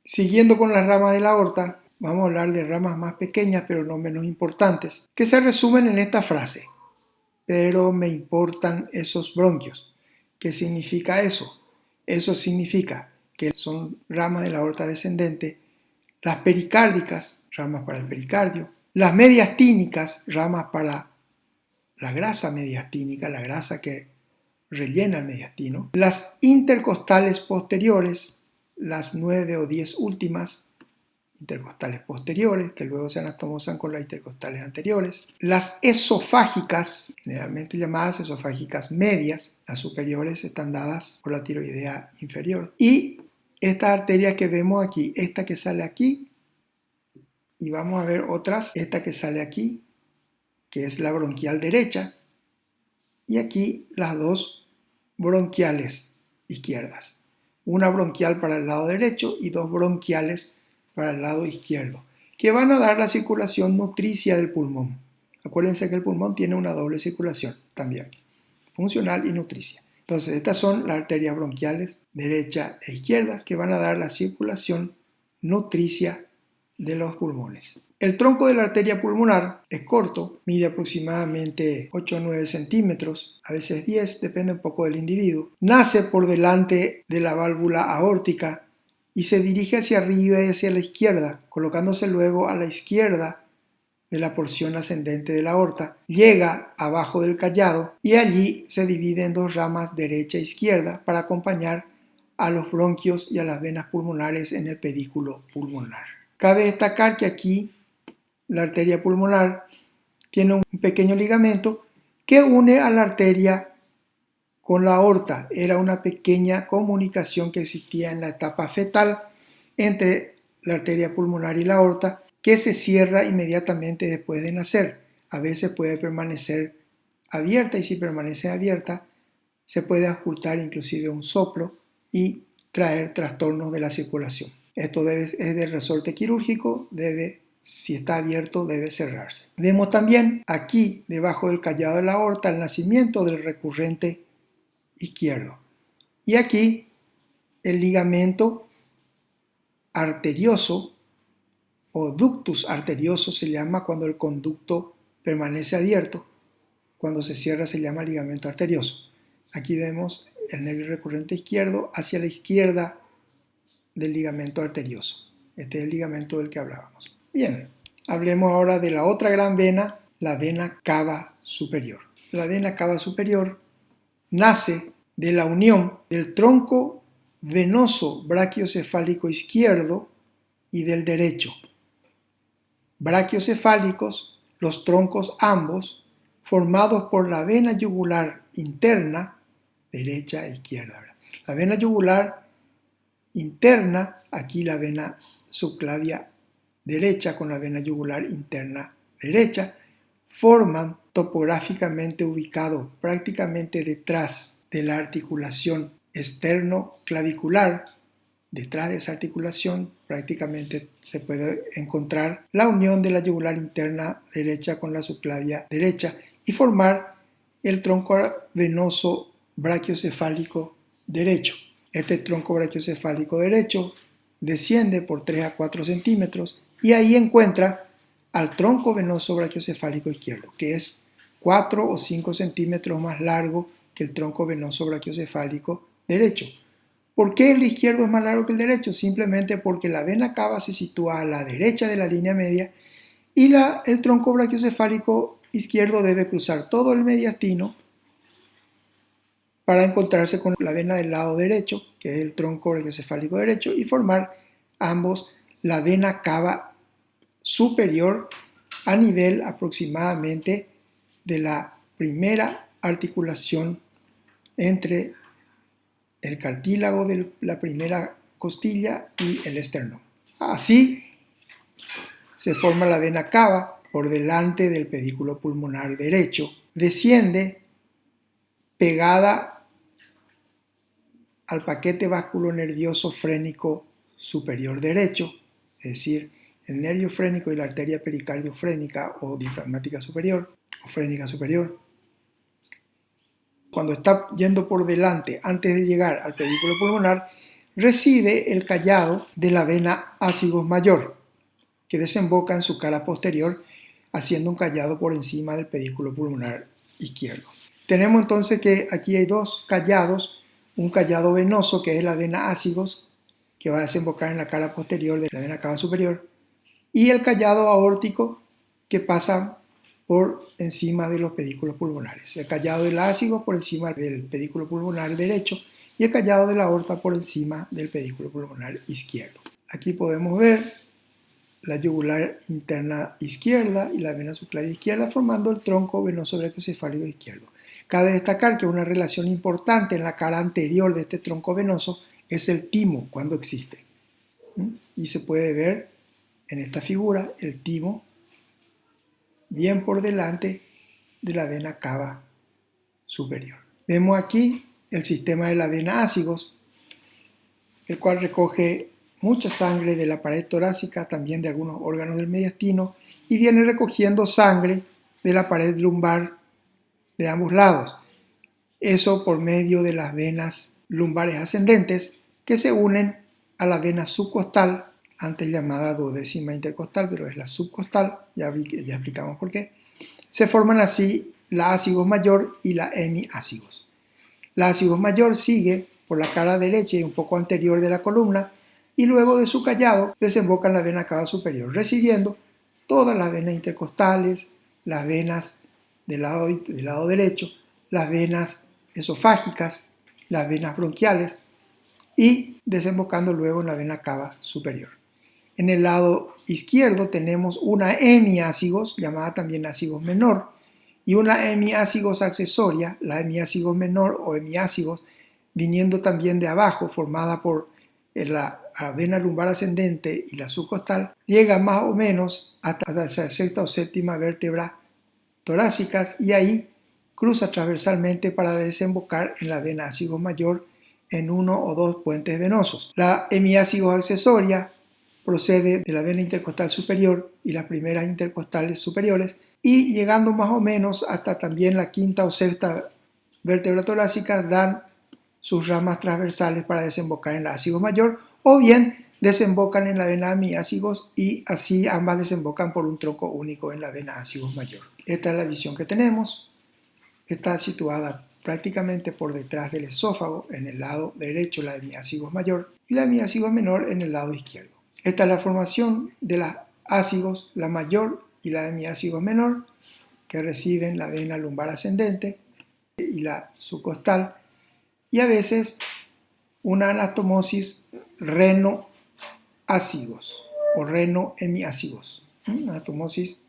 Siguiendo con las ramas de la aorta, vamos a hablar de ramas más pequeñas pero no menos importantes, que se resumen en esta frase: pero me importan esos bronquios. ¿Qué significa eso? Eso significa que son ramas de la aorta descendente, las pericárdicas, ramas para el pericardio, las mediastínicas, ramas para la grasa mediastínica, la grasa que rellena el mediastino, las intercostales posteriores, las 9 o 10 últimas intercostales posteriores, que luego se anastomosan con las intercostales anteriores, las esofágicas, generalmente llamadas esofágicas medias, las superiores están dadas por la tiroidea inferior, y esta arteria que vemos aquí, esta que sale aquí, y vamos a ver otras, esta que sale aquí, que es la bronquial derecha, y aquí las dos bronquiales izquierdas, una bronquial para el lado derecho y dos bronquiales para el lado izquierdo, que van a dar la circulación nutricia del pulmón. Acuérdense que el pulmón tiene una doble circulación también, funcional y nutricia. Entonces, estas son las arterias bronquiales derecha e izquierda que van a dar la circulación nutricia de los pulmones. El tronco de la arteria pulmonar es corto, mide aproximadamente 8 o 9 centímetros, a veces 10, depende un poco del individuo. Nace por delante de la válvula aórtica y se dirige hacia arriba y hacia la izquierda, colocándose luego a la izquierda de la porción ascendente de la aorta, llega abajo del callado y allí se divide en dos ramas derecha e izquierda para acompañar a los bronquios y a las venas pulmonares en el pedículo pulmonar. Cabe destacar que aquí la arteria pulmonar tiene un pequeño ligamento que une a la arteria con la aorta. Era una pequeña comunicación que existía en la etapa fetal entre la arteria pulmonar y la aorta, que se cierra inmediatamente después de nacer. A veces puede permanecer abierta y si permanece abierta se puede ocultar inclusive un soplo y traer trastornos de la circulación. Esto es de resorte quirúrgico, si está abierto debe cerrarse. Vemos también aquí debajo del callado de la aorta el nacimiento del recurrente izquierdo y aquí el ligamento arterioso o ductus arterioso se llama cuando el conducto permanece abierto, cuando se cierra se llama ligamento arterioso. Aquí vemos el nervio recurrente izquierdo hacia la izquierda del ligamento arterioso. Este es el ligamento del que hablábamos. Bien, hablemos ahora de la otra gran vena, la vena cava superior. La vena cava superior nace de la unión del tronco venoso brachiocefálico izquierdo y del derecho. Brachiocefálicos, los troncos ambos, formados por la vena yugular interna, derecha e izquierda. La vena yugular interna, aquí la vena subclavia derecha con la vena yugular interna derecha, forman topográficamente ubicados prácticamente detrás de la articulación externo-clavicular. Detrás de esa articulación prácticamente se puede encontrar la unión de la yugular interna derecha con la subclavia derecha y formar el tronco venoso brachiocefálico derecho. Este tronco brachiocefálico derecho desciende por 3 a 4 centímetros y ahí encuentra al tronco venoso brachiocefálico izquierdo, que es 4 o 5 centímetros más largo que el tronco venoso brachiocefálico derecho. ¿Por qué el izquierdo es más largo que el derecho? Simplemente porque la vena cava se sitúa a la derecha de la línea media y el tronco brachiocefálico izquierdo debe cruzar todo el mediastino para encontrarse con la vena del lado derecho, que es el tronco brachiocefálico derecho, y formar ambos la vena cava superior a nivel aproximadamente de la primera articulación entre el cartílago de la primera costilla y el esternón. Así se forma la vena cava por delante del pedículo pulmonar derecho, desciende pegada al paquete vasculonervioso frénico superior derecho, es decir, el nervio frénico y la arteria pericardiofrénica o diafragmática superior o frénica superior. Cuando está yendo por delante, antes de llegar al pedículo pulmonar, reside el callado de la vena ácigos mayor, que desemboca en su cara posterior, haciendo un callado por encima del pedículo pulmonar izquierdo. Tenemos entonces que aquí hay dos callados, un callado venoso, que es la vena ácigos, que va a desembocar en la cara posterior de la vena cava superior, y el callado aórtico, que pasa por encima de los pedículos pulmonares. El callado del ácido por encima del pedículo pulmonar derecho y el callado de la aorta por encima del pedículo pulmonar izquierdo. Aquí podemos ver la yugular interna izquierda y la vena subclavia izquierda formando el tronco venoso rectocefálico izquierdo. Cabe destacar que una relación importante en la cara anterior de este tronco venoso es el timo, cuando existe. Y se puede ver en esta figura el timo bien por delante de la vena cava superior. Vemos aquí el sistema de la vena ácigos, el cual recoge mucha sangre de la pared torácica, también de algunos órganos del mediastino, y viene recogiendo sangre de la pared lumbar de ambos lados. Eso por medio de las venas lumbares ascendentes que se unen a la vena subcostal, antes llamada duodécima intercostal, pero es la subcostal, ya explicamos por qué. Se forman así la ácigos mayor y la hemiácigos. La ácigos mayor sigue por la cara derecha y un poco anterior de la columna y luego de su callado desemboca en la vena cava superior, recibiendo todas las venas intercostales, las venas del lado derecho, las venas esofágicas, las venas bronquiales y desembocando luego en la vena cava superior. En el lado izquierdo tenemos una hemiácigos, llamada también ácigos menor, y una hemiácigos accesoria, la hemiácigos menor o hemiácigos, viniendo también de abajo, formada por la vena lumbar ascendente y la subcostal, llega más o menos hasta la sexta o séptima vértebra torácicas y ahí cruza transversalmente para desembocar en la vena ácigos mayor en uno o dos puentes venosos. La hemiácigos accesoria procede de la vena intercostal superior y las primeras intercostales superiores y llegando más o menos hasta también la quinta o sexta vértebra torácica dan sus ramas transversales para desembocar en la ácigo mayor o bien desembocan en la vena hemiácigos y así ambas desembocan por un tronco único en la vena ácigos mayor. Esta es la visión que tenemos. Está situada prácticamente por detrás del esófago, en el lado derecho la hemiácigos mayor y la hemiácigos menor en el lado izquierdo. Esta es la formación de las ácigos, la mayor y la hemiácigos menor, que reciben la vena lumbar ascendente y la subcostal, y a veces una anastomosis reno-ácigos o reno-hemiácigos, anastomosis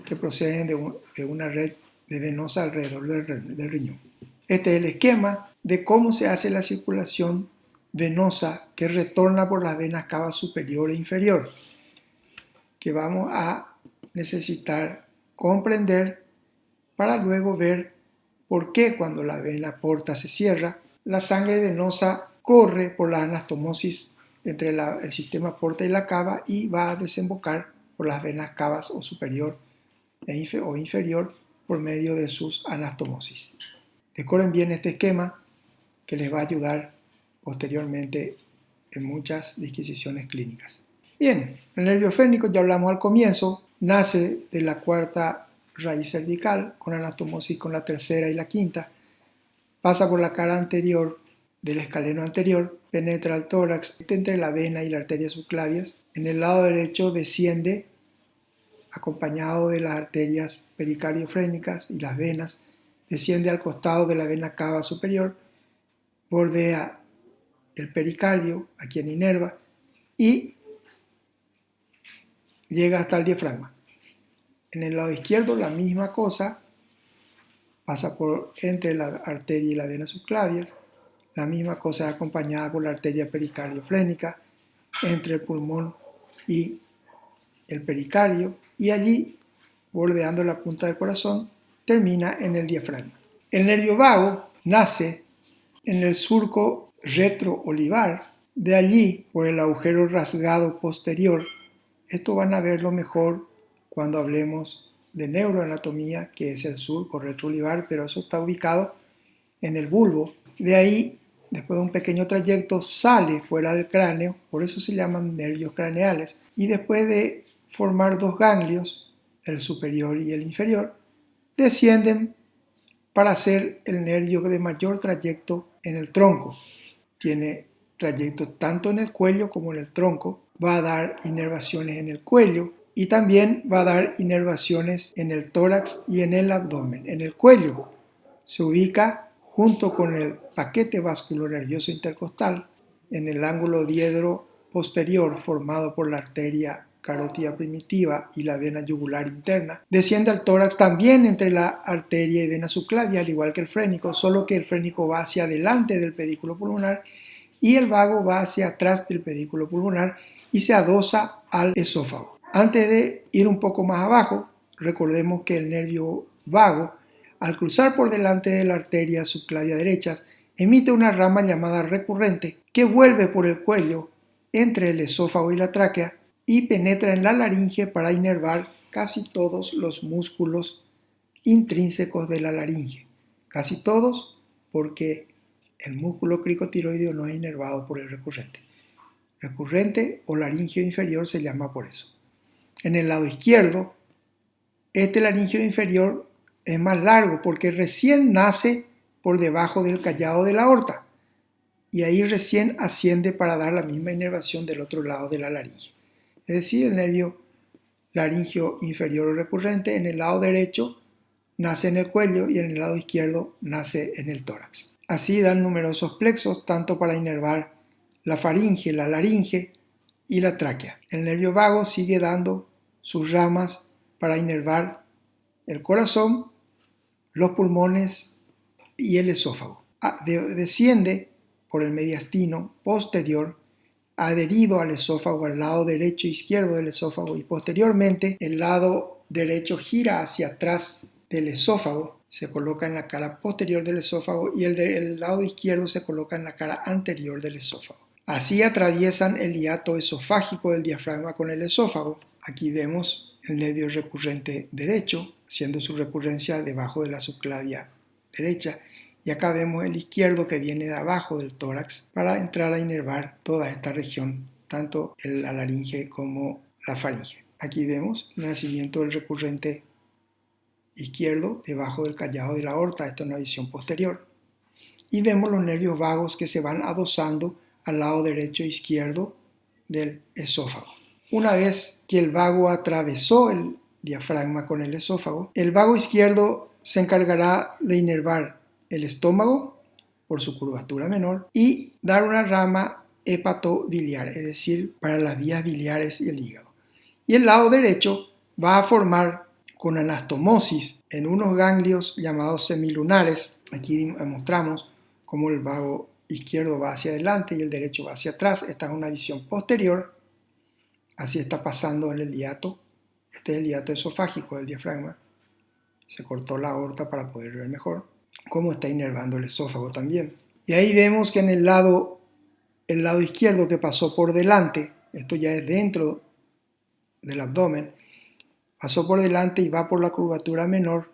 que proceden de una red de venosa alrededor del riñón. Este es el esquema de cómo se hace la circulación venosa que retorna por las venas cava superior e inferior, que vamos a necesitar comprender para luego ver por qué cuando la vena porta se cierra, la sangre venosa corre por la anastomosis entre el sistema porta y la cava y va a desembocar por las venas cavas o superior o inferior por medio de sus anastomosis. Recuerden bien este esquema que les va a ayudar posteriormente en muchas disquisiciones clínicas. Bien, el nervio fénico, ya hablamos al comienzo, nace de la cuarta raíz cervical con anastomosis con la tercera y la quinta, pasa por la cara anterior del escaleno anterior, penetra el tórax entre la vena y la arteria subclavias, en el lado derecho desciende acompañado de las arterias pericariofrénicas y las venas, desciende al costado de la vena cava superior, bordea el pericardio, aquí en inerva, y llega hasta el diafragma. En el lado izquierdo la misma cosa, pasa por entre la arteria y la vena subclavias, la misma cosa es acompañada por la arteria pericardiofrénica, entre el pulmón y el pericardio, y allí, bordeando la punta del corazón, termina en el diafragma. El nervio vago nace en el surco retroolivar, de allí por el agujero rasgado posterior. Esto van a verlo mejor cuando hablemos de neuroanatomía, que es el surco retroolivar, pero eso está ubicado en el bulbo. De ahí después de un pequeño trayecto, sale fuera del cráneo, por eso se llaman nervios craneales, y después de formar dos ganglios, el superior y el inferior, descienden para hacer el nervio de mayor trayecto en el tronco. Tiene trayecto tanto en el cuello como en el tronco, va a dar inervaciones en el cuello y también va a dar inervaciones en el tórax y en el abdomen. En el cuello se ubica junto con el paquete vasculonervioso intercostal en el ángulo diedro posterior formado por la arteria carótida primitiva y la vena yugular interna. Desciende al tórax también entre la arteria y vena subclavia, al igual que el frénico, solo que el frénico va hacia adelante del pedículo pulmonar y el vago va hacia atrás del pedículo pulmonar y se adosa al esófago. Antes de ir un poco más abajo, recordemos que el nervio vago, al cruzar por delante de la arteria subclavia derecha, emite una rama llamada recurrente que vuelve por el cuello entre el esófago y la tráquea y penetra en la laringe para inervar casi todos los músculos intrínsecos de la laringe. Casi todos, porque el músculo cricotiroideo no es inervado por el recurrente. Recurrente o laringio inferior se llama por eso. En el lado izquierdo, este laringio inferior es más largo porque recién nace por debajo del callado de la aorta y ahí recién asciende para dar la misma inervación del otro lado de la laringe. Es decir, el nervio laringio inferior o recurrente en el lado derecho nace en el cuello y en el lado izquierdo nace en el tórax. Así dan numerosos plexos tanto para inervar la faringe, la laringe y la tráquea. El nervio vago sigue dando sus ramas para inervar el corazón, los pulmones y el esófago. Desciende por el mediastino posterior adherido al esófago, al lado derecho e izquierdo del esófago, y posteriormente el lado derecho gira hacia atrás del esófago, se coloca en la cara posterior del esófago y el lado izquierdo se coloca en la cara anterior del esófago. Así atraviesan el hiato esofágico del diafragma con el esófago. Aquí vemos el nervio recurrente derecho, haciendo su recurrencia debajo de la subclavia derecha, y acá vemos el izquierdo que viene de abajo del tórax para entrar a inervar toda esta región, tanto la laringe como la faringe. Aquí vemos el nacimiento del recurrente izquierdo debajo del callado de la aorta, esto es una visión posterior. Y vemos los nervios vagos que se van adosando al lado derecho e izquierdo del esófago. Una vez que el vago atravesó el diafragma con el esófago, el vago izquierdo se encargará de inervar el estómago por su curvatura menor y dar una rama hepatobiliar, es decir, para las vías biliares y el hígado. Y el lado derecho va a formar con anastomosis en unos ganglios llamados semilunares. Aquí mostramos cómo el vago izquierdo va hacia adelante y el derecho va hacia atrás. Esta es una visión posterior. Así está pasando en el hiato. Este es el hiato esofágico del diafragma. Se cortó la aorta para poder ver mejor cómo está inervando el esófago también. Y ahí vemos que en el lado izquierdo que pasó por delante, esto ya es dentro del abdomen, pasó por delante y va por la curvatura menor,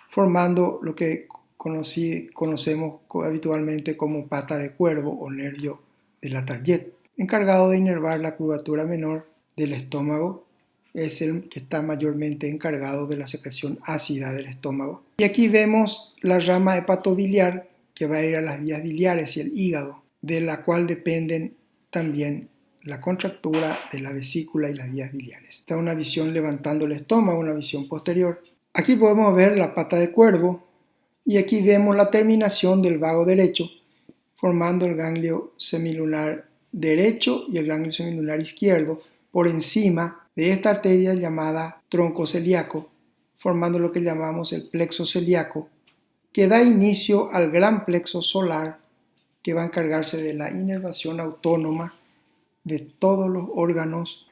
formando lo que conocemos habitualmente como pata de cuervo o nervio de la Target, encargado de inervar la curvatura menor del estómago. Es el que está mayormente encargado de la secreción ácida del estómago. Y aquí vemos la rama hepatobiliar que va a ir a las vías biliares y el hígado, de la cual dependen también la contractura de la vesícula y las vías biliares. Está una visión levantando el estómago, una visión posterior. Aquí podemos ver la pata de cuervo y aquí vemos la terminación del vago derecho, formando el ganglio semilunar derecho y el ganglio semilunar izquierdo por encima de esta arteria llamada tronco celíaco, formando lo que llamamos el plexo celíaco, que da inicio al gran plexo solar, que va a encargarse de la inervación autónoma de todos los órganos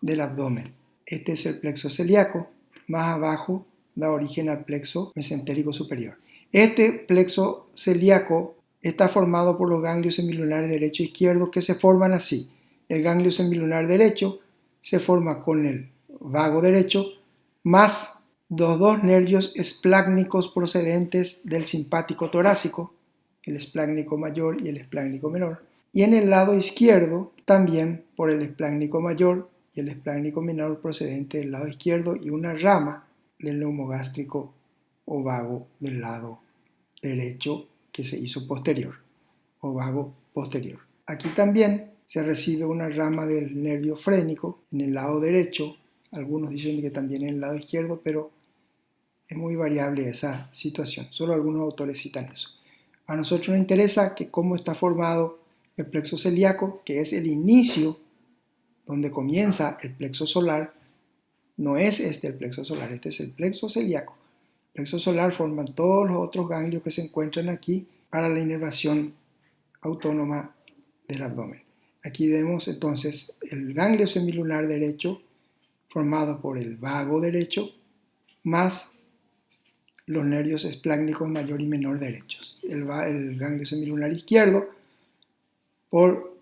del abdomen. Este es el plexo celíaco. Más abajo da origen al plexo mesentérico superior. Este plexo celíaco está formado por los ganglios semilunares derecho e izquierdo que se forman así. El ganglio semilunar derecho se forma con el vago derecho más los dos nervios esplácnicos procedentes del simpático torácico el esplácnico mayor y el esplácnico menor. Y en el lado izquierdo también por el esplácnico mayor y el esplácnico menor procedente del lado izquierdo y una rama del neumogástrico o vago del lado derecho que se hizo posterior o vago posterior. Aquí también se recibe una rama del nervio frénico en el lado derecho. Algunos dicen que también en el lado izquierdo, pero es muy variable esa situación. Solo algunos autores citan eso. A nosotros nos interesa que cómo está formado el plexo celíaco, que es el inicio donde comienza el plexo solar. No es este el plexo solar, este es el plexo celíaco. El plexo solar forman todos los otros ganglios que se encuentran aquí para la inervación autónoma del abdomen. Aquí vemos entonces el ganglio semilunar derecho formado por el vago derecho más los nervios esplácnicos mayor y menor derechos. El ganglio semilunar izquierdo por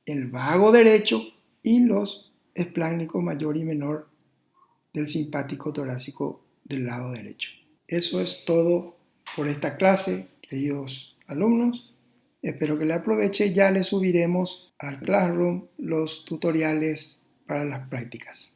el vago derecho y los esplácnicos mayor y menor del simpático torácico del lado derecho. Eso es todo por esta clase, queridos alumnos. Espero que le aproveche. Ya le subiremos al Classroom los tutoriales para las prácticas.